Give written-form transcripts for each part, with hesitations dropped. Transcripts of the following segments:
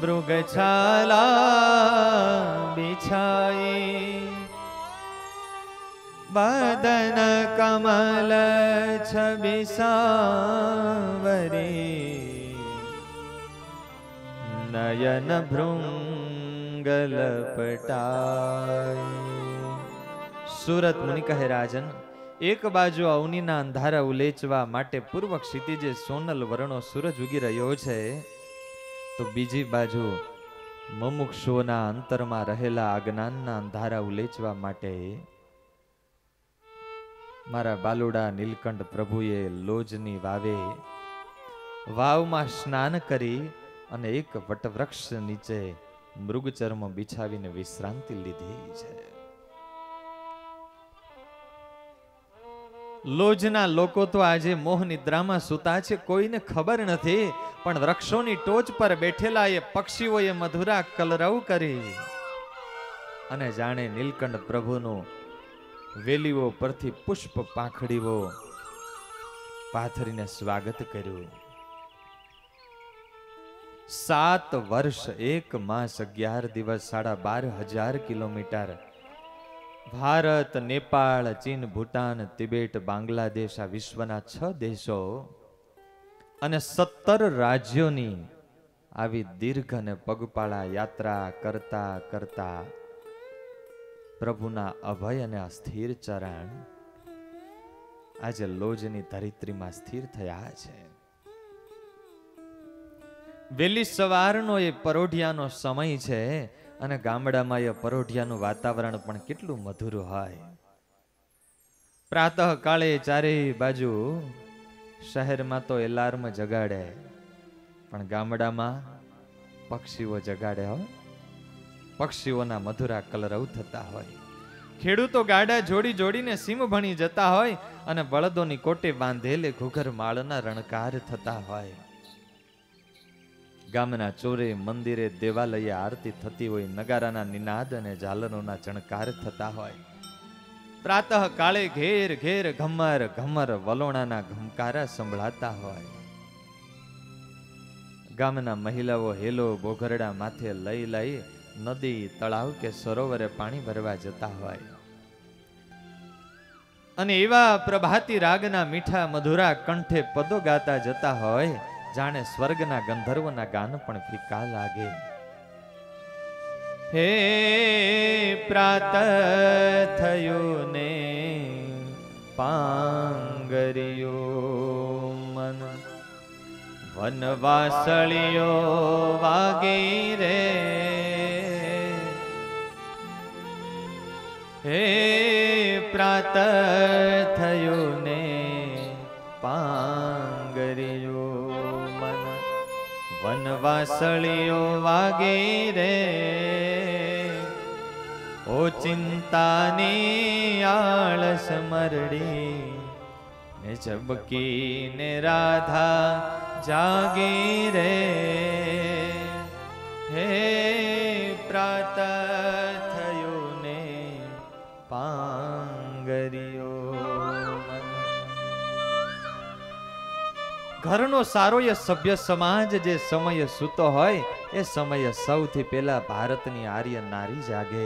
મૃગછાલા બિછાઈ બદન કમલ છબી સાવરી નયન ભૃંગલ પટાય. સુરત મુનિ કહે રાજન, એક બાજુ અવનીના અંધારા ઉલેચવા માટે પૂર્વ ક્ષિતિજે સોનલ વર્ણો સૂરજ ઉગી રહ્યો છે, તો બીજી બાજુ મુમુક્ષુઓના અંતરમાં રહેલા અજ્ઞાનના અંધારા ઉલેચવા માટે મારા બાલુડા નીલકંઠ પ્રભુએ લોજની વાવમાં સ્નાન કરી અને એક વટવૃક્ષ નીચે મૃગચર્મ બિછાવીને વિશ્રાંતિ લીધી છે. લોજના લોકો તો આજે મોહ નિદ્રામાં સૂતા છે, કોઈને ખબર નથી, પણ વૃક્ષોની ટોચ પર બેઠેલા એ પક્ષીઓએ મધુરા કલરવ કરી અને જાણે નીલકંઠ પ્રભુનું વેલીઓ પરથી પુષ્પ પાંખડીઓ પાથરીને સ્વાગત કર્યું. 7 વર્ષ 1 માસ 11 દિવસ 12,500 કિલોમીટર ભારત, નેપાળ, ચીન, ભૂટાન, તિબેટ, બાંગ્લાદેશ આ વિશ્વના 6 દેશો અને 17 રાજ્યોની આવી દીર્ઘ અને પગપાળા યાત્રા કરતા કરતા પ્રભુના અભય અને અસ્થિર ચરણ આજે લોજની ધરિત્રીમાં સ્થિર થયા છે. વહેલી સવારનો એ પરોઢિયાનો સમય છે અને ગામડામાં એ પરોઢિયાનું વાતાવરણ પણ કેટલું મધુર હોય. પ્રાતઃ કાળે ચારેય બાજુ શહેરમાં તો એલાર્મ જગાડે, પણ ગામડામાં પક્ષીઓ જગાડે હોય. પક્ષીઓના મધુરા કલરવ થતા હોય. ખેડૂતો ગાડા જોડી જોડીને સીમ ભણી જતા હોય અને બળદોની કોટે બાંધેલે ઘુઘર માળના રણકાર થતા હોય. ગામના ચોરે, મંદિરે, દેવાલયે આરતી થતી હોય, નગારાના નિનાદ અને ઝાલરોના ચણકાર થતા હોય. પ્રાતઃ કાળે ઘેર ઘેર ઘમર ઘમર વલોણાના ઘમકારા સંભળાતા હોય. ગામના મહિલાઓ હેલો બોઘરડા માથે લઈ લઈ નદી, તળાવ કે સરોવરે પાણી ભરવા જતા હોય અને એવા પ્રભાતી રાગના મીઠા મધુરા કંઠે પદો ગાતા જતા હોય જાણે સ્વર્ગના ગંધર્વના ગાન પણ ફીકા લાગે. હે પ્રાત થયું ને પાંગરિયો મન વનવાસળિયો વાગી રે. હે પ્રાત થયું ને પાંગરિયો મન વનવાસળિયો વાગી રે. ઓ ચિંતાની આળસ મરડી ને ઝબકી ને રાધા જાગી રે. હે પ્રાત થયું ને પાંગરિયો. ઘરનો સારો એ સભ્ય સમાજ જે સમય સૂતો હોય એ સમયે સૌથી પહેલા ભારતની આર્ય નારી જાગે,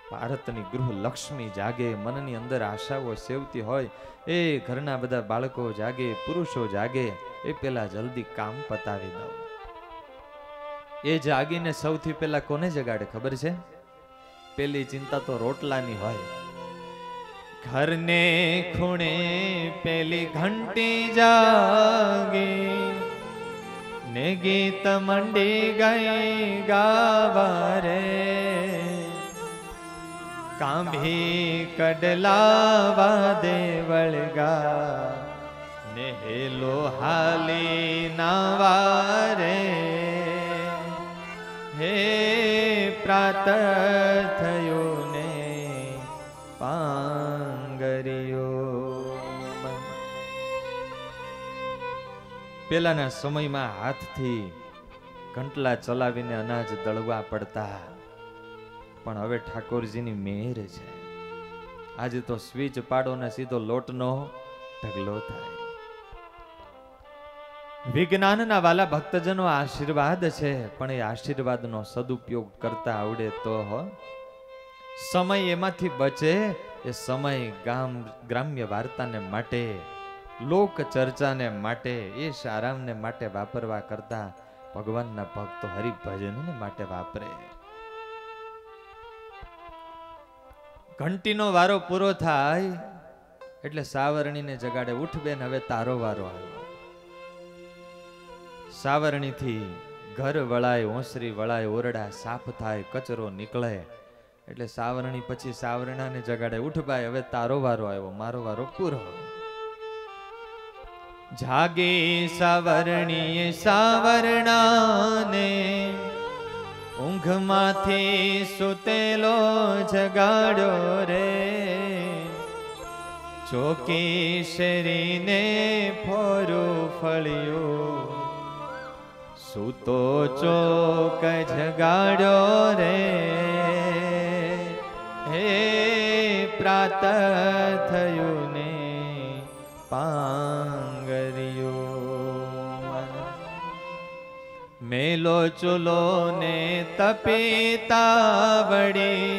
ભારતની ગૃહ લક્ષ્મી જાગે, મનની અંદર આશાઓ સેવતી હોય એ ઘરના બધા બાળકો જાગે, પુરુષો જાગે એ પેલા જલ્દી કામ પતાવી દો. એ જાગીને સૌથી પહેલા કોને જગાડે ખબર છે? પેલી ચિંતા તો રોટલાની હોય. ઘરને ખૂણે પેલી ઘંટી જાગે ને ગીત મંડી ગઈ ગાવા રે. કાંભી કડલાવા દેવળગા ને હેલો હાલી નાવા રે. હે પ્રાત થયો ને પાંગરિયો. પેલાના સમયમાં હાથથી ઘંટલા ચલાવીને અનાજ દળવા પડતા, પણ હવે ઠાકોરજીની મેર છે. આજે તો સ્વિચ પાડો ને સીધો લોટનો ઢગલો થાય. વિજ્ઞાનના વાલા ભક્તજનો આશીર્વાદ છે, પણ એ આશીર્વાદનો સદુપયોગ કરતા આવડે તો હો. સમય એમાંથી બચે, એ સમય ગ્રામ્ય વાર્તાને માટે, લોક ચર્ચાને માટે, એ આરામને માટે વાપરવા કરતા ભગવાનના ભક્તો હરિભજનને માટે વાપરે. ઘંટીનો વારો પૂરો થાય એટલે સાવરણીને જગાડે, ઉઠ બેન હવે તારો વારો આવ્યો. સાવરણીથી ઘર વળાય, ઓસરી વળાય, ઓરડા સાફ થાય, કચરો નીકળે એટલે સાવરણી પછી સાવરણાને જગાડે, ઉઠ ભાઈ હવે તારો વારો આવ્યો, મારો વારો પૂરો. જાગે સાવરણીએ સાવરણાને, ઊંઘમાંથી સુતેલો જગાડ્યો રે. ચોકી શરીને ફોરું ફળ્યું, સૂતો ચોક જગાડ્યો રે. હે પ્રાત થયું ને પાંગર્યું, મેલો ચૂલો ને તપીતા વળી,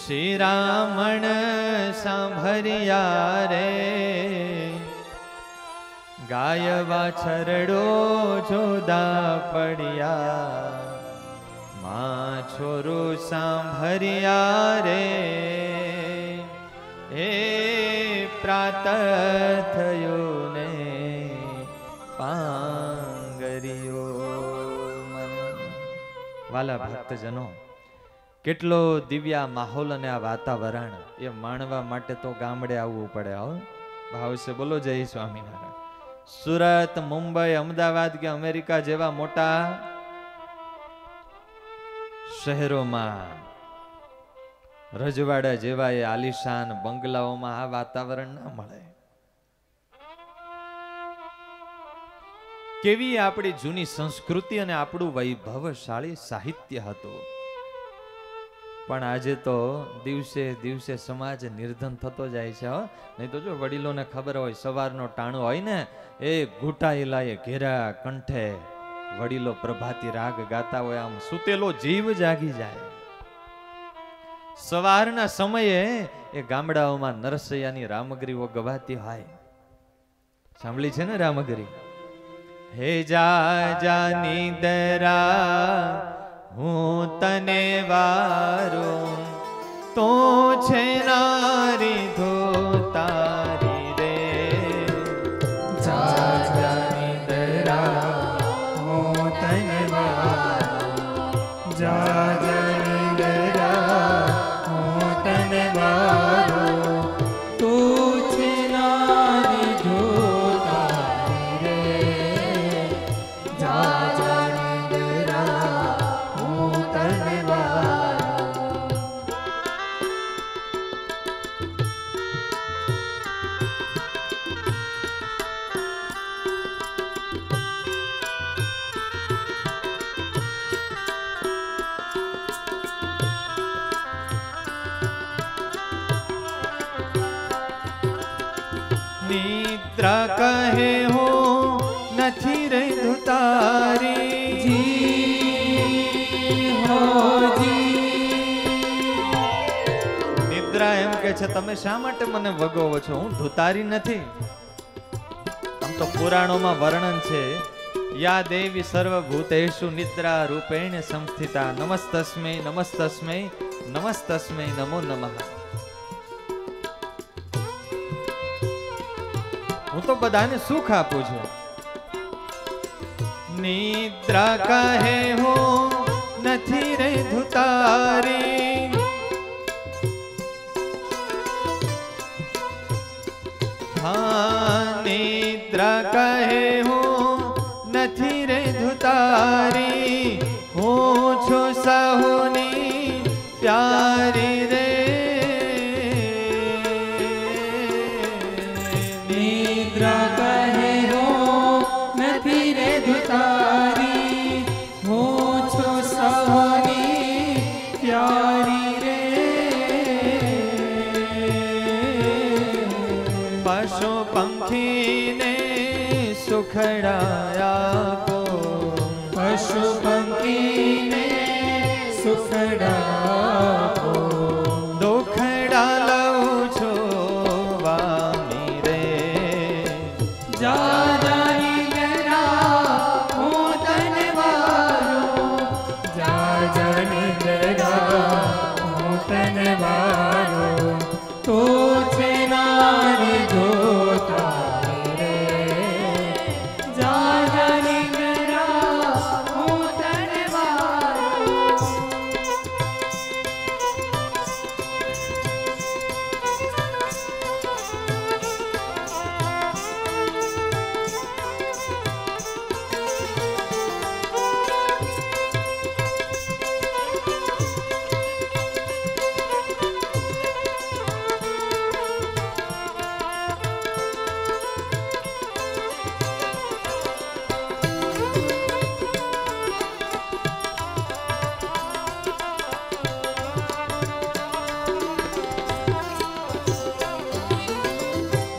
શ્રીરામણ સાંભળ્યા રે. ગાય વાછરડો જુદા પડ્યા, માં છોરું સાંભળ્યા રે. હે પ્રાત થયું ને પાંગર્યું. વાલા ભક્તજનો, કેટલો દિવ્ય માહોલ અને આ વાતાવરણ એ માણવા માટે તો ગામડે આવવું પડે. હો ભાવ છે, બોલો જય સ્વામિનારાયણ. સુરત, મુંબઈ, અમદાવાદ કે અમેરિકા જેવા મોટા શહેરોમાં, રજવાડા જેવા એ આલિશાન બંગલાઓમાં આ વાતાવરણ ના મળે. કેવી આપણી જૂની સંસ્કૃતિ અને આપણું વૈભવશાળી સાહિત્ય હતું. પણ આજે તો દિવસે દિવસે સમાજ નિર્ધન થતો જાય છે. નહીં તો જો વડીલોને ખબર હોય, સવારનો ટાણો હોય ને, એ ઘૂંટાયેલા એ ઘેરા કંઠે વડીલો પ્રભાતી રાગ ગાતા હોય, આમ સુતેલો જીવ જાગી જાય. સવારના સમયે એ ગામડાઓમાં નરસૈયાની રામગરીઓ ગવાતી હોય. સાંભળી છે ને રામગરી? હે જા જા નિદરા હું તને વારું, તો છે નારી ધોતારી રે. જા જા નિદરા હું તને વારું, જા જા નિદરા હું તને વારું, તું છે નારી ધોતારી રે. જા જા નિદરા હું તને વારું. નિદ્રા કહે હો નથી રહી ધુતારી, જી હો જી. નિદ્રા એમ કે છે, તમે શા માટે મને વગોવો છો? હું ધુતારી નથી. આમ તો પુરાણોમાં વર્ણન છે, યા દેવી સર્વભૂતેષુ નિદ્રા રૂપેણ સંસ્થિતા, નમસ્તસ્મૈ નમસ્તસ્મૈ નમસ્તસ્મૈ નમો નમઃ. હું તો બધાને સુખ આપું છું. નિદ્રા કહે હો નથી રે ધુતારી, હા નિદ્રા કહે હો નથી રે ધુતારી, હું છું સહુની પ્યારી રે. નિદ્રા કહે હો નથી રે ધુતારી, હું છું સહુની પ્યારી રે. પશુ પંખીને સુખ સુખડાયા કો પશુ પંખીને સુખડા કો દુખડા લઉં છું વામી રે જાજાની ગરા હું તને વારો જાજાની ગરા હું તને વારો તો છે નારી જોતા રે જાજાની ગરા હું તને વારો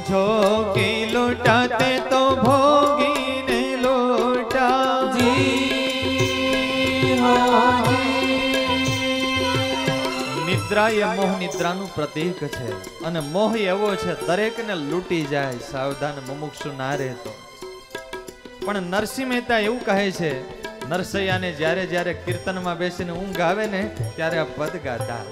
જો કે લૂટાતે તો ભોગીને લૂટા જી હો નિદ્રા એ મોહ નિદ્રાનું પ્રતીક છે અને મોહ એવો છે દરેકને લૂંટી જાય સાવધાન મુમુક્ષુ ના રહેતો પણ નરસિંહ મહેતા એવું કહે છે નરસૈયાને જ્યારે જ્યારે કીર્તનમાં બેસીને ઊંઘ આવે ને ત્યારે આ પદ ગાતા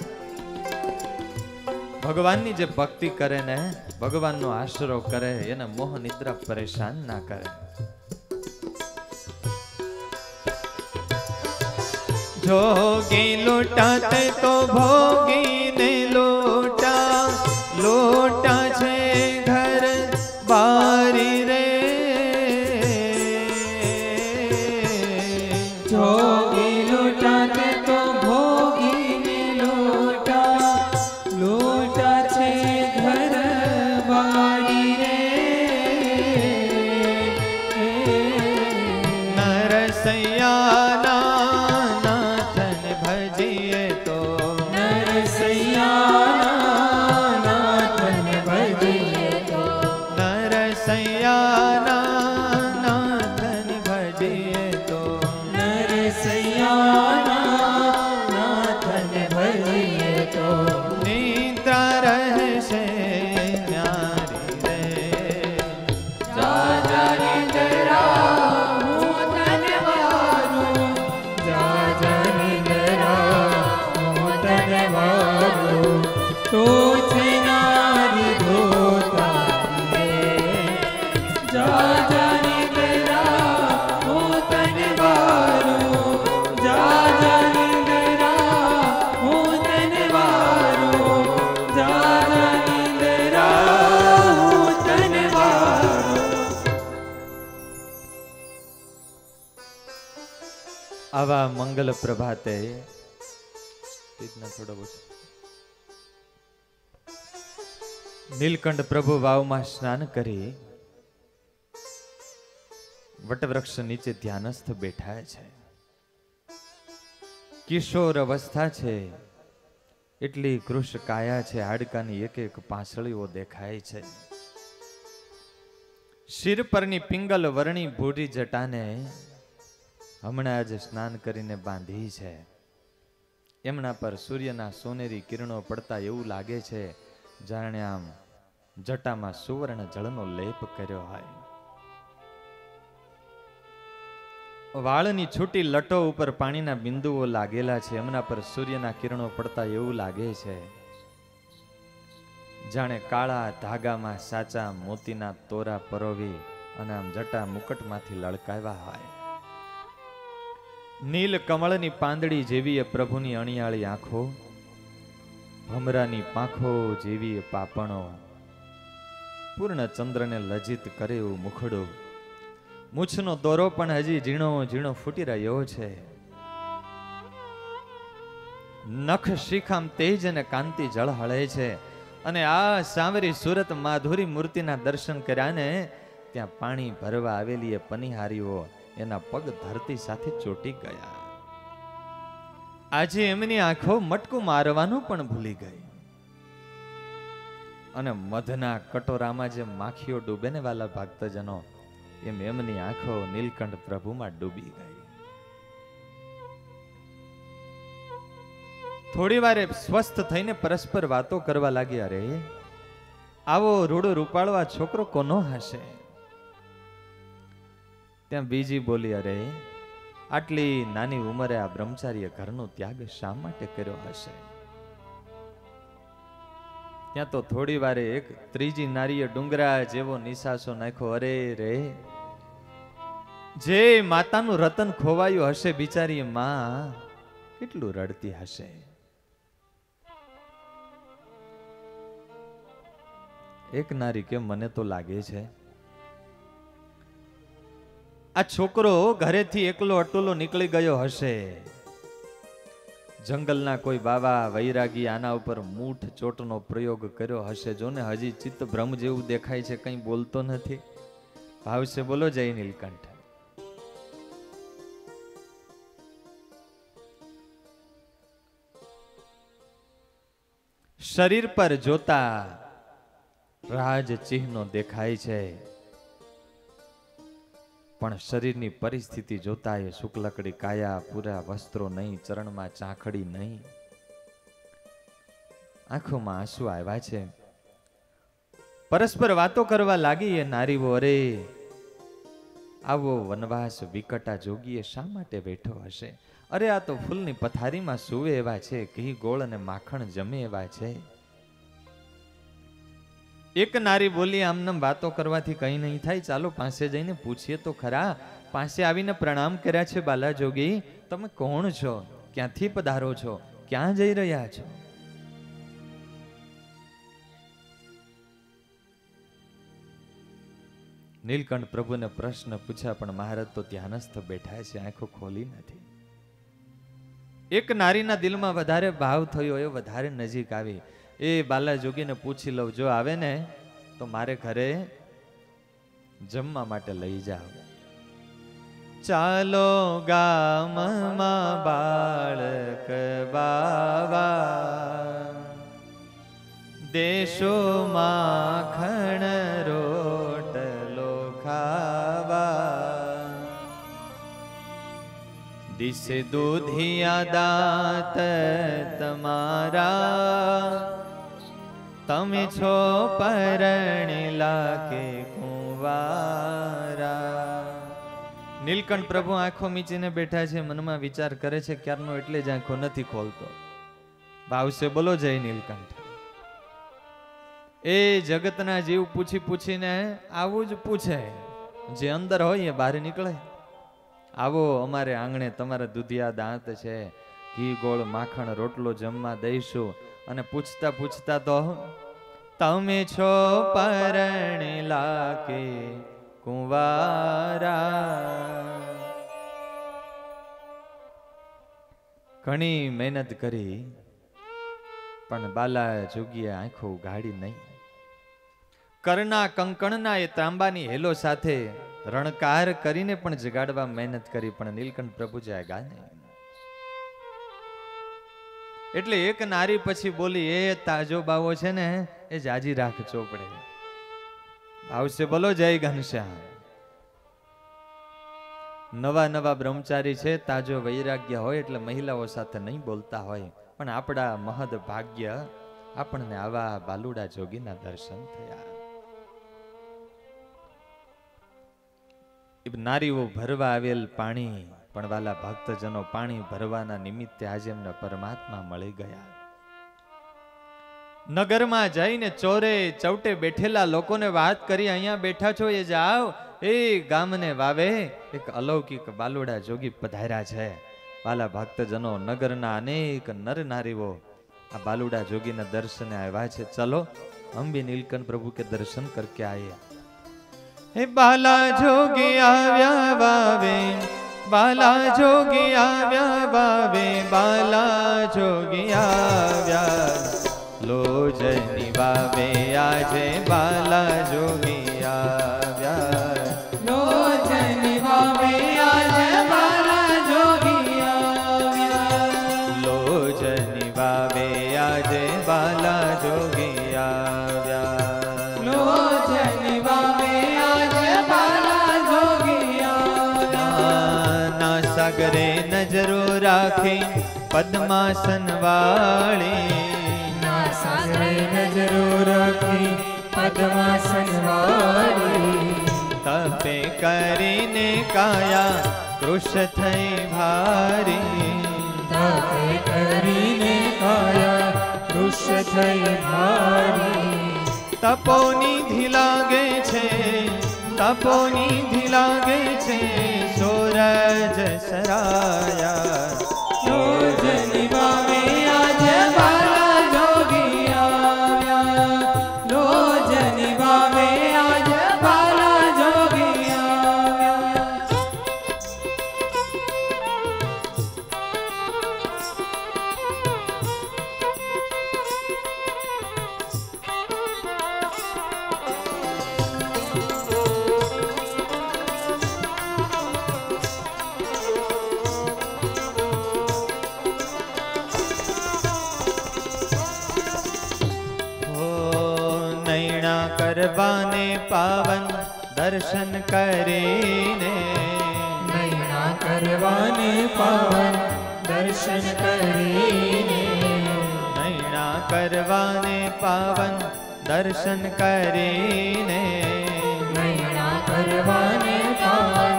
ભગવાનની જે ભક્તિ કરે ને ભગવાનનો આશરો કરે એને મોહ નિદ્રા પરેશાન ના કરે જોગી લૂટાતે તો ભોગીને લૂટા લૂટા છે ઘર બારી રે જોગી લૂટાતે તો ભોગીને લૂટા લૂટા છે ઘર બારી રે નરસૈયાના નાથન ભજીએ તો નરસૈયાના નાથન ભજીએ તો નરસૈયાના નાથન ભજીએ તો નરસૈયાના નાથન ભજીએ તો નિદ્રા રહેશે ન્યારી રે જાજાની ગરા હું તને વારો જાજાની ગરા હું તને વારો તો છે નારી ધોતા રે જાજાની ગરા હું તને વારો જાજાની ગરા હું તને વારો જાજાની ગરા હું તને વારો આવા મંગલ પ્રભાતે થોડો નીલકંઠ પ્રભુ વાવમાં સ્નાન કરી વટવૃક્ષ નીચે ધ્યાનસ્થ બેઠા છે કિશોર અવસ્થા છે એટલી કૃશ કાયા છે હાડકાની એક એક પાંસળીઓ દેખાય છે શિર પરની પિંગલ વર્ણી ભૂરી જટાને હમણાં જ સ્નાન કરીને બાંધી છે એમના પર સૂર્યના સોનેરી કિરણો પડતા એવું લાગે છે જાણે આમ જટામાં સુવર્ણ જળનો લેપ કર્યો હોય વાળની છૂટી લટો ઉપર પાણીના બિંદુઓ લાગેલા છે એમના પર સૂર્યના કિરણો પડતા એવું લાગે છે જાણે કાળા ધાગામાં સાચા મોતીના તોરા પરોવી અને આમ જટા મુકટમાંથી લળકાવ્યા હોય નીલ કમળની પાંદડી જેવી એ પ્રભુની અણિયાળી આંખો ભમરાની પાંખો જેવી એ પાપણો પૂર્ણ ચંદ્રને લજિત કરે એવું મુખડું મૂછનો દોરો પણ હજી ઝીણો ઝીણો ફૂટી રહ્યો છે નખ શિખામ તેજ અને કાંતિ જળ હળે છે અને આ સાંવરી સુરત માધુરી મૂર્તિના દર્શન કર્યા ને ત્યાં પાણી ભરવા આવેલી એ પનિહારીઓ એના પગ ધરતી સાથે ચોટી ગયા આજે એમની આંખો મટકું મારવાનું પણ ભૂલી ગઈ અને મધના કટોરામાં જે માખીઓ ડૂબે ને વાલા ભક્તજનો એમ એમની આંખો નીલકંઠ પ્રભુમાં ડૂબી ગઈ. થોડી વારે સ્વસ્થ થઈને પરસ્પર વાતો કરવા લાગ્યા. રે આવો રૂડો રૂપાળો છોકરો કોનો હશે? ત્યાં બીજી બોલી, અરે આટલી નાની ઉંમરે આ બ્રહ્મચારીએ ઘરનો ત્યાગ શા માટે કર્યો હશે? ત્યાં તો થોડી વારે એક ત્રીજી નારીએ ડુંગરા જેવો નિશાસો નાખ્યો. અરે રે, જે માતાનું રતન ખોવાયું હશે, બિચારી માં કેટલું રડતી હશે. એક નારી કે મને તો લાગે છે આ છોકરો ઘરેથી એકલો અટોલો નીકળી ગયો હશે. જંગલના કોઈ બાવા વૈરાગી આના ઉપર મૂઠ ચોટનો પ્રયોગ કર્યો હશે. જોને હજી ચિત્ત ભ્રમ જેવું દેખાય છે, કંઈ બોલતો નથી. ભાવશે બોલો જય નીલકંઠ. શરીર પર જોતા રાજ ચિહ્નો દેખાય છે, પણ શરીરની પરિસ્થિતિ જોતા એ શુક્લકડી કાયા, પૂરા વસ્ત્રો નહીં, ચરણમાં ચાંખડી નહીં, આંખોમાં આંસુ આવ્યા છે. પરસ્પર વાતો કરવા લાગી એ નારીઓ. અરે આવો વનવાસ વિકટા જોગીએ શા માટે બેઠો હશે? અરે આ તો ફૂલની પથારીમાં સૂવે એવા છે, ઘી ગોળ અને માખણ જમે એવા છે. એક નારી બોલી, આમનામ વાતો કરવાથી કઈ નહીં થાય, ચાલો પાસે જઈને પૂછીએ તો ખરા. પાસે આવીને પ્રણામ કર્યા છે. બાલા જોગી, તમે કોણ છો? ક્યાંથી પધારો છો? ક્યાં જઈ રહ્યા છો? નીલકંઠ પ્રભુને પ્રશ્ન પૂછ્યા, પણ મહારાજ તો ધ્યાનસ્થ બેઠા છે, આંખો ખોલી નથી. એક નારીના દિલમાં વધારે ભાવ થયો, એ વધારે નજીક આવી. એ બાલા જોગીને પૂછી લઉં, જો આવે ને તો મારે ઘરે જમવા માટે લઈ જાઓ. ચાલો ગામમાં બાળક બાવા, દેશો માખણ રોટલો ખાવા, દિશે દૂધિયા દાંત તમારા, તમે છો પરણેલા કે કુંવારા. નીલકંઠ પ્રભુ આંખો મીચીને બેઠા છે, મનમાં વિચાર કરે છે ક્યારનો, એટલે જ આંખો નથી ખોલતો. ભાવશે બોલો જય નીલકંઠ. એ જગતના જીવ પૂછી પૂછીને આવું જ પૂછે, જે અંદર હોય એ બહાર નીકળે. આવો અમારે આંગણે તમારા દૂધિયા દાંત છે, ઘી ગોળ માખણ રોટલો જમવા દઈશું. અને પૂછતા પૂછતા તો તમે છો પરણેલા કે કુંવારા. ઘણી મહેનત કરી, પણ બાલા જોગીએ આંખો ઉઘાડી નહીં. કરના કંકણના એ તાંબાની હેલો સાથે રણકાર કરીને પણ જગાડવા મહેનત કરી, પણ નીલકંઠ પ્રભુ જાગ્યા નહીં. એટલે એક નારી પછી બોલી, એ તાજો બાવો છે ને એ જાજી રાખ ચોપડે. આવશે બોલો જય ઘનશ્યામ. નવા નવા બ્રહ્મચારી છે, તાજો વૈરાગ્ય હોય એટલે મહિલાઓ સાથે નહીં બોલતા હોય, પણ આપણા મહદ ભાગ્ય આપણને આવા બાલુડા જોગીના દર્શન થયા. નારીઓ ભરવા આવેલ પાણી, પણ વાલા ભક્તજનો પાણી ભરવાના નિમિત્તે આજે એમને પરમાત્મા મળી ગયા. નગરમાં જઈને ચોરે ચૌટે બેઠેલા લોકોને વાત કરી, અહીંયા બેઠા છો એ જાઓ, એ ગામને વાવે એક અલૌકિક બાલુડા જોગી પધાર્યા છે. વાલા ભક્તજનો, નગરના અનેક નર નારીઓ આ બાલુડા જોગીના દર્શને આવ્યા છે. ચલો हम भी नीलकंठ प्रभु के दर्शन करके आए. हे बाला जोगी आव्या वावे, बाला जोगी आव्या वावे, बाला जोगी आव्या लोजनी वावे, આજે બાલા જોગી આવ્યા. લોજની વાવે આજે બાલા જોગી આવ્યા. લોજની વાવે આજે બાલા જોગી આવ્યા. લોજની વાવે આજે બાલા સાગરે નજરો રાખી પદ્માસન વાળી સાગરે નજરો રાખી પદ્માસન વાળી તપે કરીને કાયા કૃશ થઈ ભારી તપે કરીને કાયા કૃશ થઈ ભારી તપોનિધિ લાગે છે તપોનિધિ લાગે છે સૂરજ સરાયા રોજ નિભાવે આજ બાલા જોગી આવ્યા રોજ નિભાવે આજ બાલા જોગી આવ્યા કરવાને પાવન દર્શન કરીને નૈણા કરવાને પાવન દર્શન કરીને નૈણા કરવાને પાવન દર્શન કરીને નૈણા કરવાને પાવન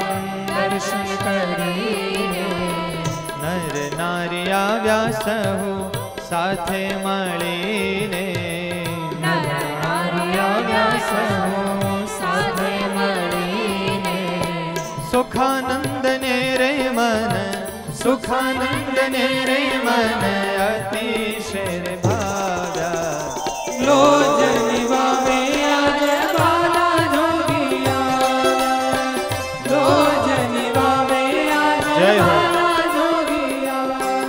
દર્શન કરીને નર નારી આવ્યા સહુ સાથે મળીને સાથે મળીને સુખાનંદ ને રે મન સુખાનંદ ને રે મન અતિશય ભાવ્યા લોજ નિભાવે આજ બાલા જોગી આવ્યા લોજ નિભાવે આજ જય હો. બાલા જોગી આવ્યા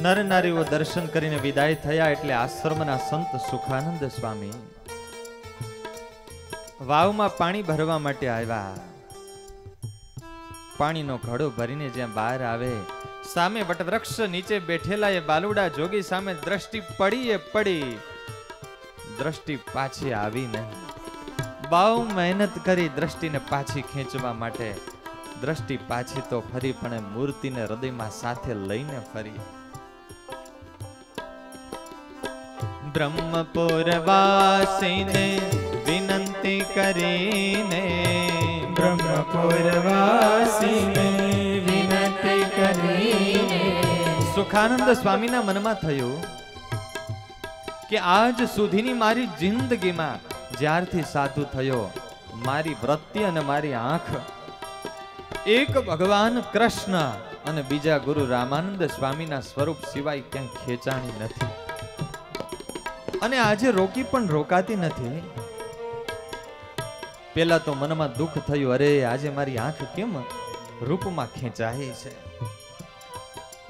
નર નારીઓ દર્શન કરીને વિદાય થયા એટલે આશ્રમના સંત સુખાનંદ સ્વામી વાવમાં પાણી ભરવા માટે આવ્યા. પાણીનો ઘડો ભરીને જ્યાં બહાર આવે સામે વટવૃક્ષ નીચે બેઠેલા એ બાલુડા જોગી સામે દ્રષ્ટિ પડી એ પડી, દ્રષ્ટિ પાછી આવી નહીં. બહુ મહેનત કરી દ્રષ્ટિને પાછી ખેંચવા માટે. દ્રષ્ટિ પાછી તો ફરી પણ એ મૂર્તિને હૃદયમાં સાથે લઈને ફરી. બ્રહ્મપુરવાસીને વિનંતી કરીને બ્રહ્મપુરવાસીને વિનંતી કરીને સુખાનંદ સ્વામીના મનમાં થયું કે આજ સુધીની મારી જિંદગીમાં જ્યારથી સાધુ થયો મારી વૃત્તિ અને મારી આંખ એક ભગવાન કૃષ્ણ અને બીજા ગુરુ રામાનંદ સ્વામીના સ્વરૂપ સિવાય ક્યાંય ખેંચાણી નથી, અને આજે રોકી પણ રોકાતી નથી. પેલા તો મનમાં દુઃખ થયું, અરે આજે મારી આંખ કેમ રૂપમાં ખેંચાય છે.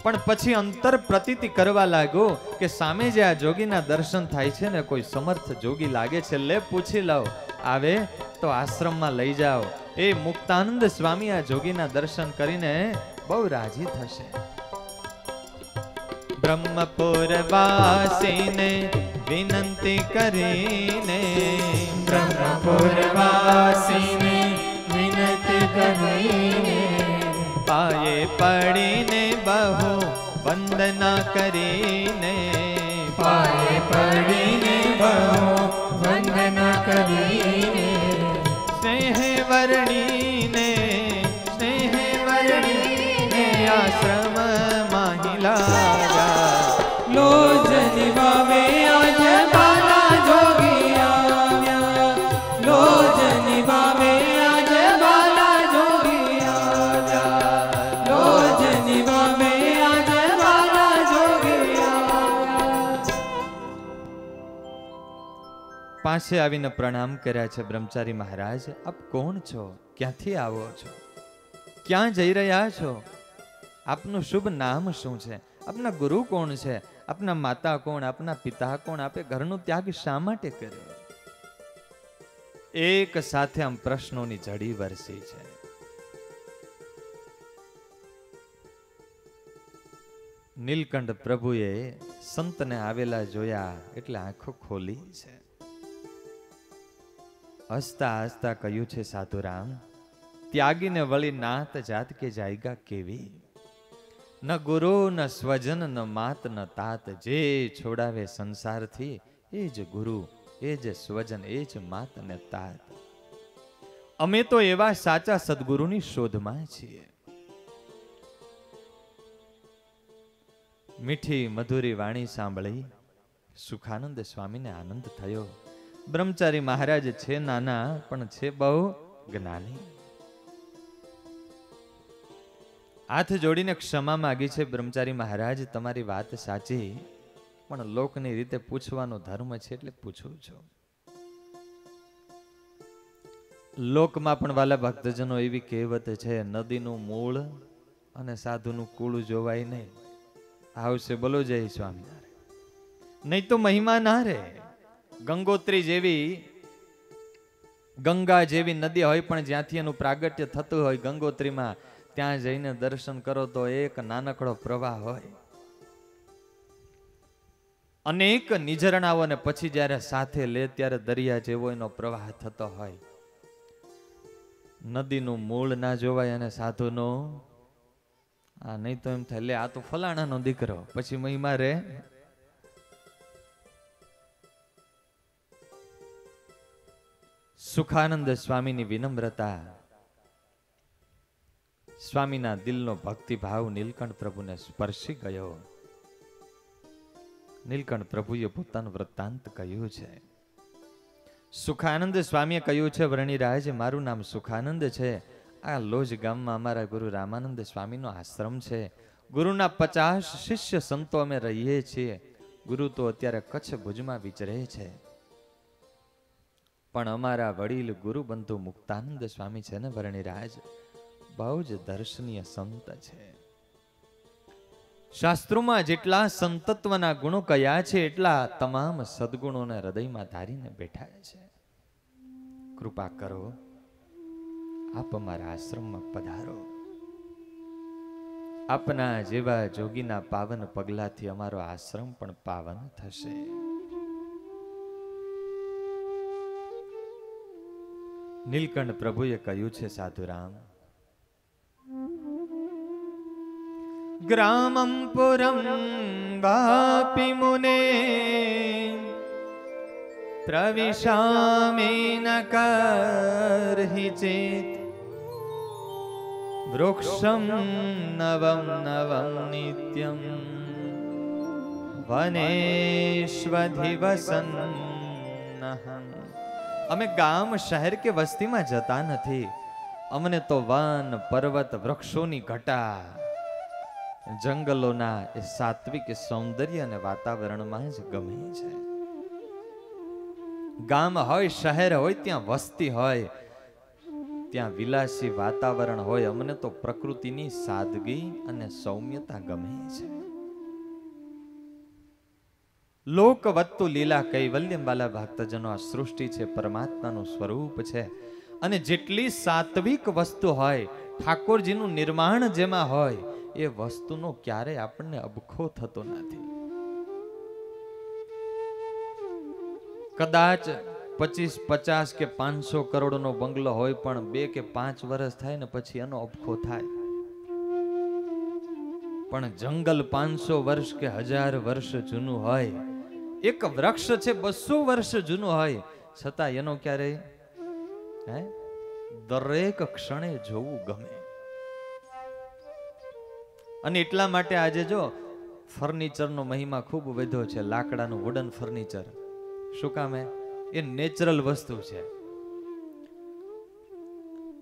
પણ પછી અંતર પ્રતીતિ કરવા લાગ્યો કે સામે જે આ જોગીના દર્શન થાય છે ને કોઈ સમર્થ જોગી લાગે છે, લે પૂછી લઉં, આવે તો આશ્રમમાં લઈ જાઓ. એ મુક્તાનંદ સ્વામી આ જોગીના દર્શન કરીને બહુ રાજી થશે. બ્રહ્મપુરવાસીને વિનંતી કરીને બ્રહ્મપુરવાસીને વિનંતી કરીને પાયે પડીને બહુ વંદના કરીને પાયે પડીને બહુ વંદના કરીને સ્નેહ વર્ણીને આશ્રમ માહિલા લોજ નિભાવે આજ બાલા જોગી આવ્યા લોજ નિભાવે આજ બાલા જોગી આવ્યા લોજ નિભાવે આજ બાલા જોગી આવ્યા. પાસે આવીને પ્રણામ કર્યા છે. બ્રહ્મચારી મહારાજ, આપ કોણ છો? ક્યાંથી આવો છો? ક્યાં જઈ રહ્યા છો? આપનું શુભ નામ શું છે? આપના ગુરુ કોણ છે? આપના માતા કોણ, આપના પિતા કોણ, આપે ઘરનો ત્યાગ શા માટે કર્યો? એક સાથે આમ પ્રશ્નોની ઝડી વરસી છે. નીલકંઠ પ્રભુએ સંતને આવેલા જોયા એટલે આંખો ખોલી છે. હસતા હસતા કહ્યું છે સાધુરામ, ત્યાગીને વળી નાત જાત કે જાયગા કેવી? ન ગુરુ ન સ્વજન ન માત ન તાત, જે છોડાવે સંસારથી એ જ ગુરુ, એ જ સ્વજન, એ જ માત ને તાત. અમે તો એવા સાચા સદગુરુની શોધમાં છીએ. મીઠી મધુરી વાણી સાંભળી સુખાનંદ સ્વામીને આનંદ થયો. બ્રહ્મચારી મહારાજ છે નાના પણ છે બહુ જ્ઞાની. હાથ જોડીને ક્ષમા માગી છે. બ્રહ્મચારી મહારાજ, તમારી વાત સાચી, પણ લોકની રીતે પૂછવાનો ધર્મ છે એટલે પૂછું છું. લોકમાં પણ વાલા ભક્તજનો એવી કહેવત છે, નદીનું મૂળ અને સાધુનું કુળ જોવાય નહીં. આવશે બોલો જય સ્વામિનારાયણ. નહીં તો મહિમા ના રે. ગંગોત્રી જેવી, ગંગા જેવી નદી હોય પણ જ્યાંથી એનું પ્રાગટ્ય થતું હોય ગંગોત્રીમાં, ત્યાં જઈને દર્શન કરો તો એક નાનકડો પ્રવાહ હોય. અનેક નિઝરણાઓ અને પછી જ્યારે સાથે લે ત્યારે દરિયા જેવો એનો પ્રવાહ થતો હોય. નદીનું મૂળ ના જોવાય અને સાધુનો આ નહીં તો એમ થાય લે આ તો ફલાણાનો દીકરો, પછી મહિમા રે. સુખાનંદ સ્વામીની વિનમ્રતા, સ્વામીના દિલનો ભક્તિભાવ નીલકંઠ પ્રભુને સ્પર્શી ગયો. નીલકંઠ પ્રભુએ પોતાનું વૃત્તાંત કહ્યું છે. સુખાનંદ સ્વામીએ કહ્યું છે, વરણીરાજ, મારું નામ સુખાનંદ છે. આ લોજ ગામમાં અમારા ગુરુ રામાનંદ સ્વામીનો આશ્રમ છે. ગુરુના 50 શિષ્ય સંતો અમે રહીએ છીએ. ગુરુ તો અત્યારે કચ્છ ભુજમાં વિચરે છે, પણ અમારા વડીલ ગુરુ બંધુ મુક્તાનંદ સ્વામી છે ને વરણીરાજ, બહુ જ દર્શનીય સંત છે. શાસ્ત્રોમાં જેટલા સંતત્વના ગુણો કયા છે એટલા તમામ સદગુણોને હૃદયમાં ધારીને બેઠા છે. કૃપા કરો, આપ અમારા આશ્રમમાં પધારો. આપના જેવા જોગીના પાવન પગલાથી અમારો આશ્રમ પણ પાવન થશે. નીલકંઠ પ્રભુએ કહ્યું છે સાધુરામ, ગ્રામં પુરં વાપી મુને પ્રવિશામિ ન કરહિ ચેત, વૃક્ષમ નવમ નવમ નિત્યમ વનેષ્વધિવસન્નહં. અમે ગામ શહેર કે વસ્તીમાં જતા નથી. અમને તો વન પર્વત વૃક્ષોની ઘટા, જંગલોના એ સાત્વિક સૌંદર્ય અને વાતાવરણમાં જ ગમે છે. ગામ હોય શહેર હોય ત્યાં વસ્તી હોય, ત્યાં વિલાસી વાતાવરણ હોય. અમને તો પ્રકૃતિની સાદગી અને સૌમ્યતા ગમે છે. લોકવત્તુ લીલા કૈવલ્યમ વાલા ભક્તજનો, આ સૃષ્ટિ છે પરમાત્માનું સ્વરૂપ છે. અને જેટલી સાત્વિક વસ્તુ હોય, ઠાકોરજીનું નિર્માણ જેમાં હોય, એ વસ્તુનો ક્યારેય આપણને અબખો થતો નથી. કદાચ 25, 50 કે 500 કરોડનો બંગલો હોય પણ 2 કે 5 વર્ષ થાય ને પછી એનો અબખો થાય. પણ જંગલ 500 વર્ષ કે 1000 વર્ષ જૂનું હોય, એક વૃક્ષ છે 200 વર્ષ જૂનું હોય, છતાં એનો ક્યારેય દરેક ક્ષણે જોવું ગમે. અને એટલા માટે આજે જો ફર્નિચરનો મહિમા ખૂબ વધ્યો છે. લાકડાનું વુડન ફર્નિચર. શું કામ? એ નેચરલ વસ્તુ છે.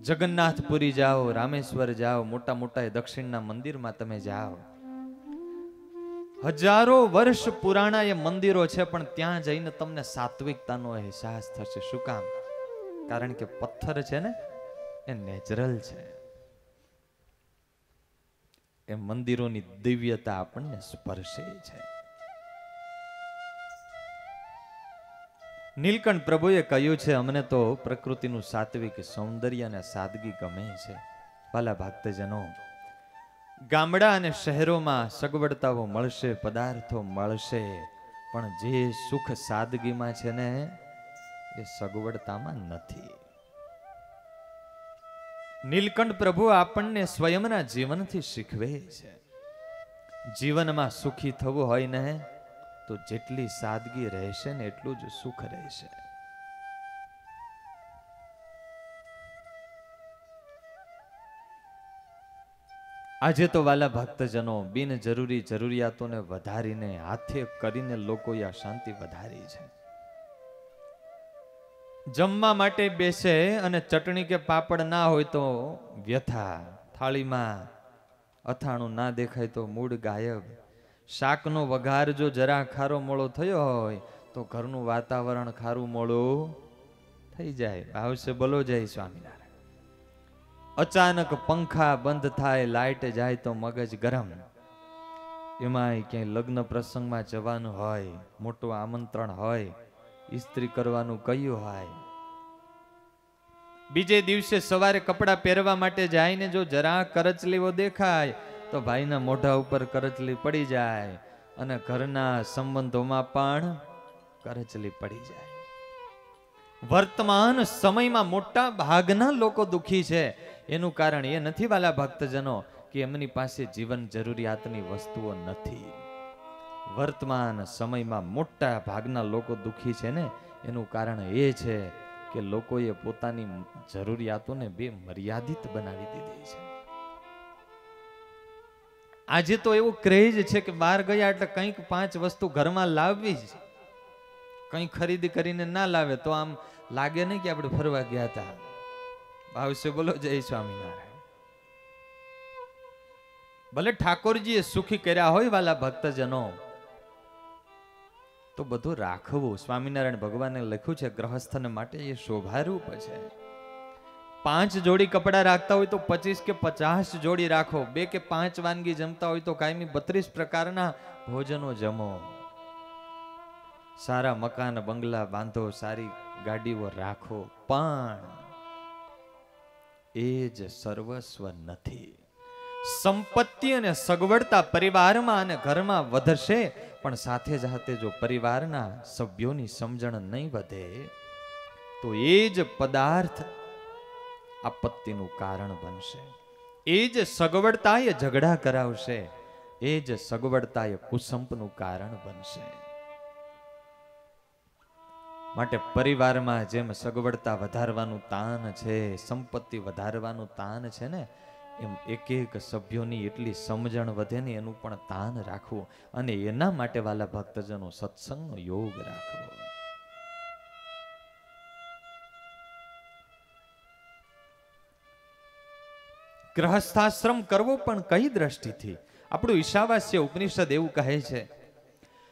જગન્નાથપુરી જાઓ, રામેશ્વર જાઓ, મોટા મોટા દક્ષિણના મંદિરમાં તમે જાઓ, હજારો વર્ષ પુરાણા એ મંદિરો છે, પણ ત્યાં જઈને તમને સાત્વિકતાનો અહેસાસ થશે. શું કામ? કારણ કે પથ્થર છે ને એ નેચરલ છે. એ મંદિરોની દિવ્યતા આપણને સ્પર્શે છે. નીલકંઠ પ્રભુએ કહ્યું છે, અમને તો પ્રકૃતિનું સાત્વિક સૌંદર્ય અને સાદગી ગમે છે. વાલા ભક્તજનો, ગામડા અને શહેરોમાં સગવડતાઓ મળશે, પદાર્થો મળશે, પણ જે સુખ સાદગીમાં છે ને એ સગવડતામાં નથી. નીલકંઠ પ્રભુ આપણને સ્વયંના જીવનથી શીખવે છે. જીવનમાં સુખી થવું હોય ને તો જેટલી સાદગી રહેશે ને એટલું જ સુખ રહેશે. આજે તો વાલા ભક્તજનો બિનજરૂરી જરૂરિયાતોને વધારીને હાથે કરીને લોકોએ આ શાંતિ વધારી છે. જમવા માટે બેસે અને ચટણી કે પાપડ ના હોય તો વ્યથા, થાળીમાં અથાણું ના દેખાય તો મૂડ ગાયબ, શાકનો વઘાર જો જરા ખારો મોળો થયો હોય તો ઘરનું વાતાવરણ ખારું મોળું થઈ જાય. આવશે બોલો જય સ્વામિનારાયણ. અચાનક પંખા બંધ થાય, લાઈટ જાય તો મગજ ગરમ. એમાંય ક્યાંય લગ્ન પ્રસંગમાં જવાનું હોય, મોટું આમંત્રણ હોય, ઇસ્ત્રી કરવાનું કહ્યું હોય, બીજે દિવસે સવારે કપડા પહેરવા માટે જાય ને જો જરા કરચલીઓ દેખાય તો ભાઈના મોઢા ઉપર કરચલી પડી જાય અને ઘરના સંબંધોમાં પણ કરચલી પડી જાય. વર્તમાન સમયમાં મોટા ભાગના લોકો દુખી છે. એનું કારણ એ નથી વાલા ભક્તજનો કે એમની પાસે જીવન જરૂરિયાતની વસ્તુઓ નથી. વર્તમાન સમયમાં મોટા ભાગના લોકો દુખી છે ને એનું કારણ એ છે કે લોકોએ પોતાની જરૂરિયાતોને બે મર્યાદિત બનાવી દીધી છે. આજે તો એવું ક્રેઝ છે કે બહાર ગયા એટલે કંઈક 5 વસ્તુ ઘરમાં લાવવી જ. કંઈ ખરીદી કરીને ના લાવે તો આમ લાગે નહીં કે આપણે ફરવા ગયા હતા. આવશે બોલો જય સ્વામિનારાયણ. ભલે ઠાકોરજીએ સુખી કર્યા હોય વાલા ભક્તજનો તો બધું રાખવું. સ્વામિનારાયણ ભગવાને લખ્યું છે ગ્રહસ્થને માટે એ શોભારૂપ છે. 5 જોડી કપડા રાખતા હોય તો 25 કે 50 જોડી રાખો. 2 કે 5 વાનગી જમતા હોય તો કાયમી 32 પ્રકારના ભોજનો જમો. સારા મકાન બંગલા બાંધો, સારી ગાડીઓ રાખો, પણ એ જ સર્વસ્વ નથી. સંપત્તિ અને સગવડતા પરિવારમાં અને ઘરમાં વધશે, પણ સાથે સાથે જો પરિવારના સભ્યોની સમજણ નહીં વધે તો એ જ પદાર્થ આપત્તિનું કારણ બનશે. એ જ સગવડતા એ ઝઘડા કરાવશે, એ જ સગવડતા એ કુસંપનું કારણ બનશે. માટે પરિવારમાં જેમ સગવડતા વધારવાનું તાન છે, સંપત્તિ વધારવાનું તાન છે ને, એમ એક એક સભ્યોની એટલી સમજણ વધે ને એનું પણ તાન રાખવું. અને એના માટે વાલા ભક્તજનો સત્સંગનો યોગ રાખવો. ગ્રહસ્થાશ્રમ કરવો પણ કઈ દ્રષ્ટિથી? આપણું ઈશાવાસ્ય ઉપનિષદ એવું કહે છે,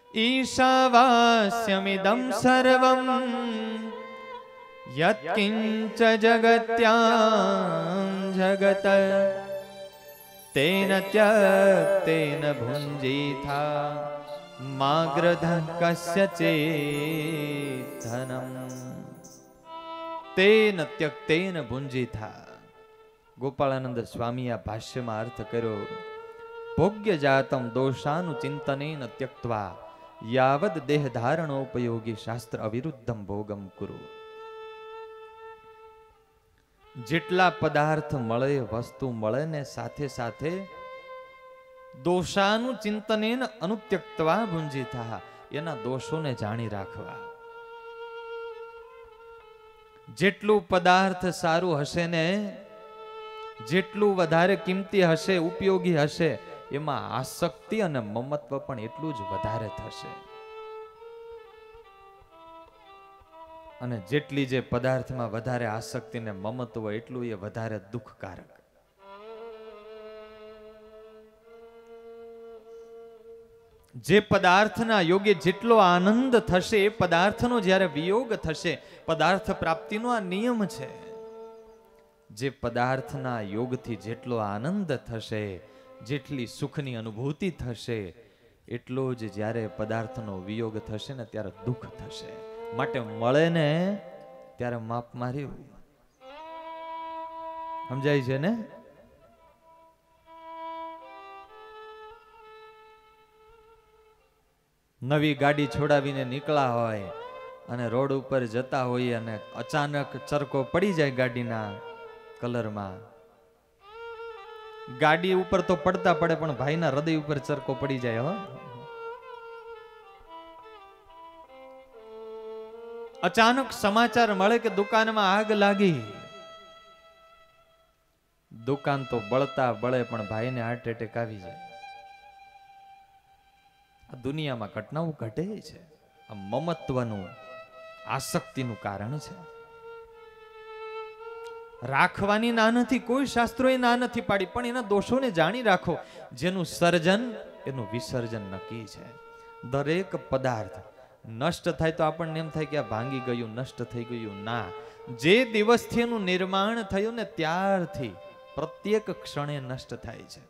ઈશાવાસ્યમિદં સર્વં યત્કિંચ જગત્યાં જગત તેન ત્યક્તેન ભુંજીથા માગ્રધં કસ્યચિત ધનમ તેન ત્યક્તેન ભુંજીથા. ગોપાળાનંદ સ્વામી આ ભાષ્યમાં અર્થ કર્યો, ભોગ્ય જાતમ દોષાનું ચિંતનેન ત્યક્ત્વા યાવદ દેહ ધારણોપયોગી શાસ્ત્ર અવિરુદ્ધમ ભોગમ કુરુ. જેટલા પદાર્થ મળે, વસ્તુ મળે ને સાથે સાથે દોષાનું ચિંતનેન અનુત્યક્ત્વા ભુંજીથા, એના દોષોને જાણી રાખવા. જેટલું પદાર્થ સારું હશે ને, જેટલું વધારે કિંમતી હશે, ઉપયોગી હશે, એમાં આસક્તિ અને મમત્વ પણ એટલું જ વધારે થશે. અને જેટલી જે પદાર્થમાં વધારે આસક્તિ ને મમત્વ એટલું એ વધારે દુઃખકારક. જે પદાર્થના યોગે જેટલો આનંદ થશે એ પદાર્થનો જ્યારે વિયોગ થશે, પદાર્થ પ્રાપ્તિનો આ નિયમ છે. જે પદાર્થના યોગથી જેટલો આનંદ થશે, જેટલી સુખની અનુભૂતિ થશે, એટલો જ જ્યારે પદાર્થનો વિયોગ થશે ને ત્યારે દુઃખ થશે. માટે મળે ને ત્યારે માપ માર્યું. સમજાય છે ને? નવી ગાડી છોડાવીને નીકળ્યા હોય અને રોડ ઉપર જતા હોઈએ અને અચાનક ચરકો પડી જાય ગાડીના કલરમાં. ગાડી ઉપર તો પડતા પડે પણ ભાઈના હૃદય ઉપર ચરકો પડી જાય. હો, અચાનક સમાચાર મળે કે દુકાનમાં આગ લાગી. દુકાન તો બળતા બળે પણ ભાઈને હાર્ટ એટેક આવી જાય. આ દુનિયામાં ઘટનાઓ ઘટે છે. આ મમત્વનું, આસક્તિનું કારણ છે. રાખવાની ના નથી, કોઈ શાસ્ત્રોએ ના નથી પાડી, પણ એના દોષોને જાણી રાખો. જેનું સર્જન એનું વિસર્જન નક્કી છે. દરેક પદાર્થ નષ્ટ થાય તો આપણને એમ થાય કે આ ભાંગી ગયું, નષ્ટ થઈ ગયું. ના, જે દિવસથી એનું નિર્માણ થયું ને ત્યારથી પ્રત્યેક ક્ષણે નષ્ટ થાય છે.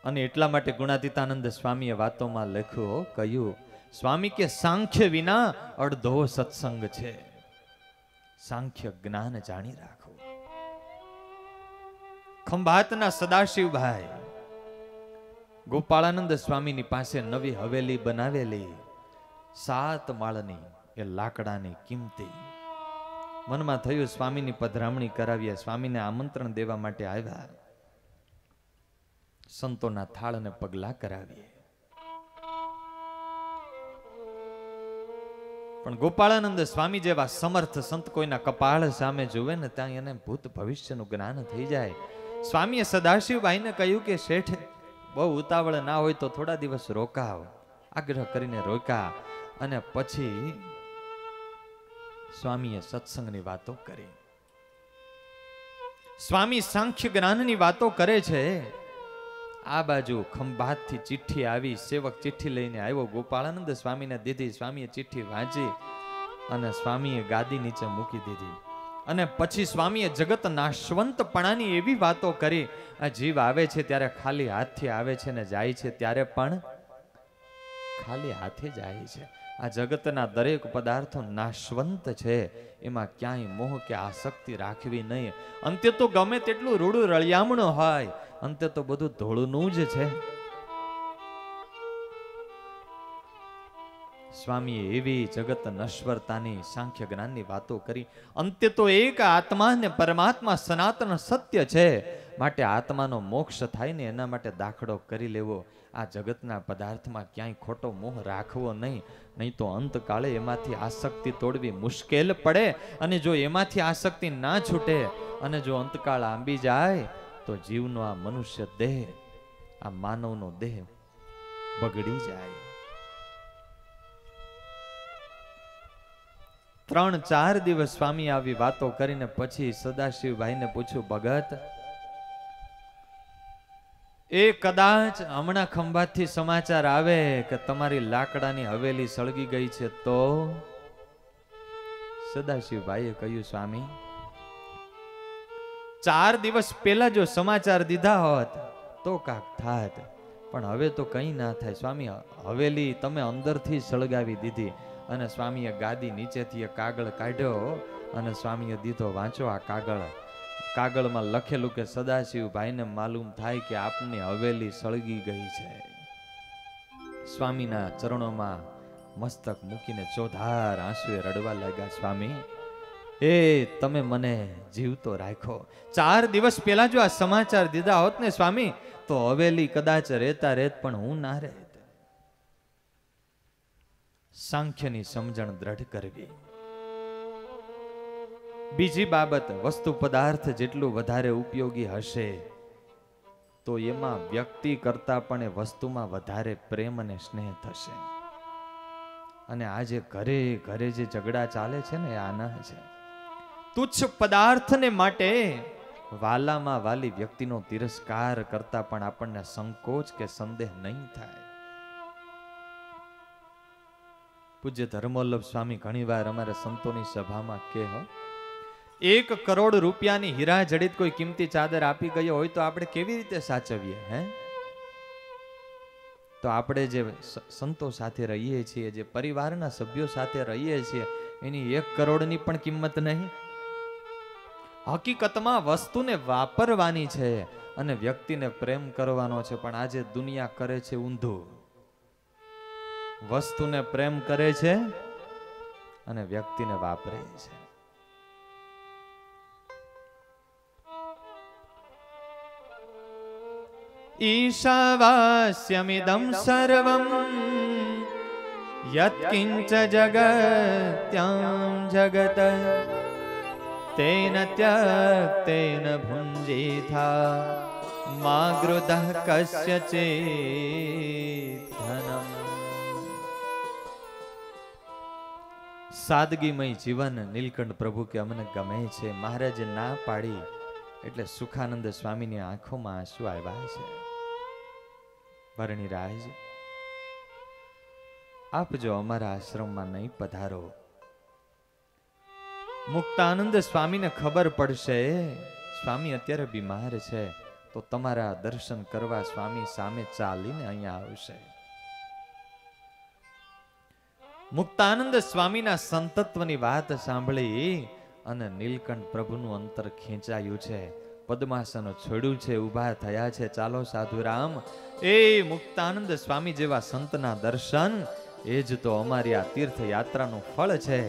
અને એટલા માટે ગુણાતીતાનંદ સ્વામીએ વાતોમાં લખ્યું, કહ્યું, સ્વામી કે સાંખ્ય વિના અડધો સત્સંગ છે. સાંખ્ય જ્ઞાન જાણી રાખો. ખંભાતના સદાશિવભાઈ ગોપાળાનંદ સ્વામીની પાસે નવી હવેલી બનાવેલી, 7 માળની, એ લાકડાની કિંમતી. મનમાં થયું સ્વામીની પધરામણી કરાવીએ. સ્વામીને આમંત્રણ દેવા માટે આવ્યા. સંતોના થાળ અને પગલા કરાવીએ. પણ ગોપાળાનંદ સ્વામી જેવા સમર્થ સંત કોઈના કપાળ સામે જુએ ને ત્યાં એને ભૂત ભવિષ્યનું જ્ઞાન થઈ જાય. સ્વામીએ સદાશિવભાઈને કહ્યું કે શેઠ, બહુ ઉતાવળ ના હોય તો થોડા દિવસ રોકાવ. આગ્રહ કરીને રોક્યા અને પછી સ્વામીએ સત્સંગની વાતો કરી. સ્વામી સાંખ્ય જ્ઞાનની વાતો કરે છે. આ બાજુ ખંભાતથી ચિઠ્ઠી આવી. સેવક ચિઠ્ઠી લઈને આવ્યો, ગોપાળાનંદ સ્વામીને દીધી. સ્વામીએ ચિઠ્ઠી વાંચી અને સ્વામીએ ગાદી નીચે મૂકી દીધી. અને પછી સ્વામીએ જગત નાશવંતપણાની એવી વાતો કરી. આ જીવ આવે છે ત્યારે ખાલી હાથથી આવે છે ને જાય છે ત્યારે પણ ખાલી હાથે જાય છે. આ જગતના દરેક પદાર્થો નાશવંત છે, એમાં ક્યાંય મોહ કે આસક્તિ રાખવી નહીં. અંતે તો ગમે તેટલું રૂડું રળિયામણું હોય, અંતે તો બધું ધોળનું જ છે. સ્વામીએ એવી જગત નશ્વરતાની, સાંખ્ય જ્ઞાનની વાતો કરી. અંતે તો એક આત્મા ને પરમાત્મા સનાતન સત્ય છે. માટે આત્માનો મોક્ષ થાય ને એના માટે દાખલો કરી લેવો. આ જગતના પદાર્થમાં ક્યાંય ખોટો મોહ રાખવો નહીં, નહીં તો અંતકાળે એમાંથી આસક્તિ તોડવી મુશ્કેલ પડે. અને જો એમાંથી આસક્તિ ના છૂટે અને જો અંતકાળ આંબી જાય તો જીવનો આ મનુષ્ય દેહ, આ માનવનો દેહ બગડી જાય. 3-4 દિવસ સ્વામી આવી વાતો કરીને પછી સદાશિવભાઈને પૂછ્યું, ભગત, એ કદાચ હમણાં ખંભાતથી સમાચાર આવે કે તમારી લાકડાની હવેલી સળગી ગઈ છે તો? સદાશિવભાઈએ કહ્યું, સ્વામી, 4 દિવસ પહેલા જો સમાચાર દીધા હોત તો કાક થાત, પણ હવે તો કંઈ ના થાય. સ્વામી, હવેલી તમે અંદરથી સળગાવી દીધી. અને સ્વામીએ ગાદી નીચેથી એક કાગળ કાઢ્યો અને સ્વામીએ દીધો. વાંચો આ કાગળ. કાગળમાં લખેલું કે સદાશિવભાઈને માલુમ થાય કે આપની હવેલી સળગી ગઈ છે. સ્વામીના ચરણોમાં મસ્તક મૂકીને ચોધાર આંસુએ રડવા લાગ્યા. સ્વામી, એ તમે મને જીવતો રાખ્યો. 4 દિવસ પહેલા જો આ સમાચાર દીધા હોત ને સ્વામી, તો હવેલી કદાચ રહેતા રહેત પણ હું ના રહેત. સાંખ્યની સમજણ દ્રઢ કરવી. બીજી બાબત, વસ્તુ પદાર્થ જેટલું વધારે ઉપયોગી હશે તો એમાં વ્યક્તિ કરતા પણ એ વસ્તુમાં વધારે પ્રેમ અને સ્નેહ થશે. અને આજે ઘરે ઘરે જે ઝઘડા ચાલે છે ને, આના છે. તુચ્છ પદાર્થને માટે વાલામાં વાલી વ્યક્તિનો તિરસ્કાર કરતા પણ આપણને સંકોચ કે સંદેહ નહીં થાય. પૂજ્ય ધર્મોલ્લભ સ્વામી ઘણીવાર અમારા સંતોની સભામાં કહે, 1 કરોડ રૂપિયાની હીરા જડિત કોઈ કિંમતી ચાદર આપી ગયો હોય તો આપણે કેવી રીતે સાચવીએ? હે, તો આપણે જે સંતો સાથે રહીએ છીએ, જે પરિવારના સભ્યો સાથે રહીએ છીએ, એની 1 કરોડની પણ કિંમત નહીં. હકીકતમાં વસ્તુને વાપરવાની છે અને વ્યક્તિને પ્રેમ કરવાનો છે, પણ આજે દુનિયા કરે છે ઊંધું. વસ્તુને પ્રેમ કરે છે અને વ્યક્તિને વાપરે છે. ઈશાવાસ્યમિદં સર્વં યત્કિંચ જગત્યાં જગત તેન ત્યક્તેન ભુંજીથા મા ગૃધઃ કસ્યચિત ધનમ. સાદગીમય જીવન નીલકંઠ પ્રભુ કે અમને ગમે છે. મહારાજે ના પાડી એટલે સુખાનંદ સ્વામીની આંખોમાં આંસુ આવ્યા છે. ભરણીરાજ, આપ જો અમારા આશ્રમમાં નહીં પધારો, મુક્તાનંદ સ્વામીને ખબર પડશે સ્વામી અત્યારે બીમાર છે, તો તમારા દર્શન કરવા સ્વામી સામે ચાલીને અહીંયા આવશે. મુક્તાનંદ સ્વામીના સંતત્વની વાત સાંભળી અને નીલકંઠ પ્રભુનું અંતર ખેંચાયું છે. પદ્માસન છોડ્યું છે, ઊભા થયા છે. ચાલો સાધુરામ, એ મુક્તાનંદ સ્વામી જેવા સંતના દર્શન, એ જ તો અમારી આ તીર્થયાત્રાનું ફળ છે.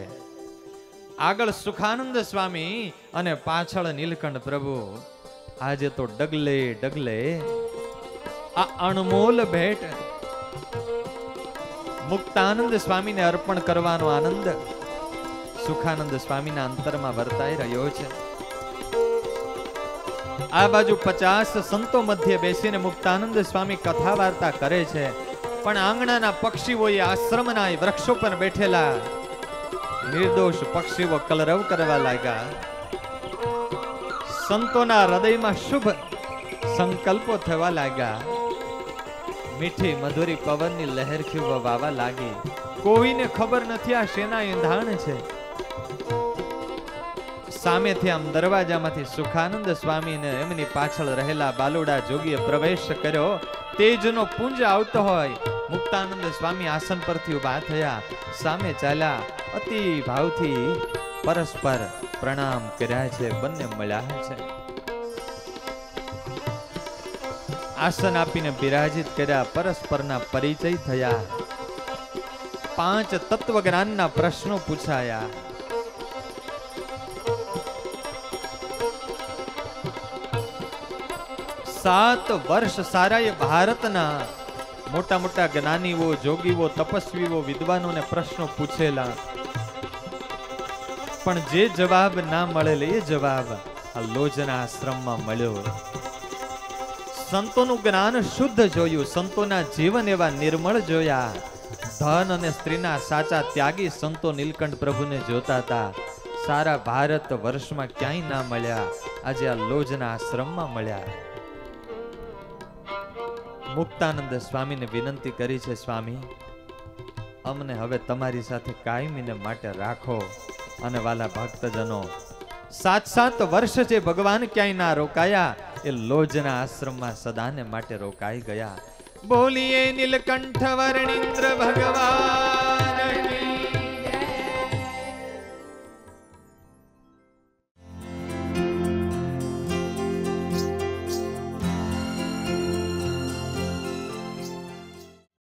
આગળ સુખાનંદ સ્વામી અને પાછળ નીલકંઠ પ્રભુ. આજે તો ડગલે ડગલે આ અણમોલ ભેટ મુક્તાનંદ સ્વામીને અર્પણ કરવાનો આનંદ સુખાનંદ સ્વામીના અંતરમાં વર્તાઈ રહ્યો છે. આ બાજુ 50 સંતો મધ્ય બેસીને મુક્તાનંદ સ્વામી કથા વાર્તા કરે છે, પણ આંગણાના પક્ષીઓએ આશ્રમના વૃક્ષો પર બેઠેલા નિર્દોષ પક્ષીઓ કલરવ કરવા લાગ્યા. સંતોના હૃદયમાં શુભ સંકલ્પો થવા લાગ્યા. મીઠી મધુરી પવનની લહેરખીઓ વાવા લાગી. કોઈને ખબર નથી આ શેના એંધાણ છે. સામેથી આમ દરવાજામાંથી સુખાનંદ સ્વામીને એમની પાછળ રહેલા બાલુડા જોગીએ પ્રવેશ કર્યો. તેજનો પુંજ આવતો હોય. મુક્તાનંદ સ્વામી આસન પરથી ઉભા થયા, સામે ચાલ્યા, અતિ ભાવથી પરસ્પર પ્રણામ કર્યા છે. બંને મળ્યા છે. આસન આપીને બિરાજિત કર્યા, પરસ્પરના પરિચય થયા. 5 તત્વજ્ઞાનના પ્રશ્નો પૂછાયા. સાત વર્ષ સારાએ ભારતના મોટા મોટા જ્ઞાનીઓ, જોગીઓ, તપસ્વીઓ, વિદ્વાનોને પ્રશ્નો પૂછેલા, પણ જે જવાબ ના મળેલ એ જવાબ આ લોજના આશ્રમમાં મળ્યો. સંતોનું જ્ઞાન શુદ્ધ જોયું, સંતોના જીવન એવા નિર્મળ જોયા. ધન અને સ્ત્રીના સાચા ત્યાગી સંતો નીલકંઠ પ્રભુને જોતા હતા. સારા ભારત વર્ષમાં ક્યાંય ના મળ્યા, આજે આ લોજના આશ્રમમાં મળ્યા. મુક્તાનંદ સ્વામીને વિનંતી કરી છે, સ્વામી અમને હવે તમારી સાથે કાયમીને માટે રાખો. અને વાલા ભક્તજનો, 7 વર્ષ જે ભગવાન ક્યાંય ના રોકાયા, એ લોજના આશ્રમમાં સદાને માટે રોકાઈ ગયા. બોલીએ નીલકંઠ વર્ણિન્દ્ર ભગવાન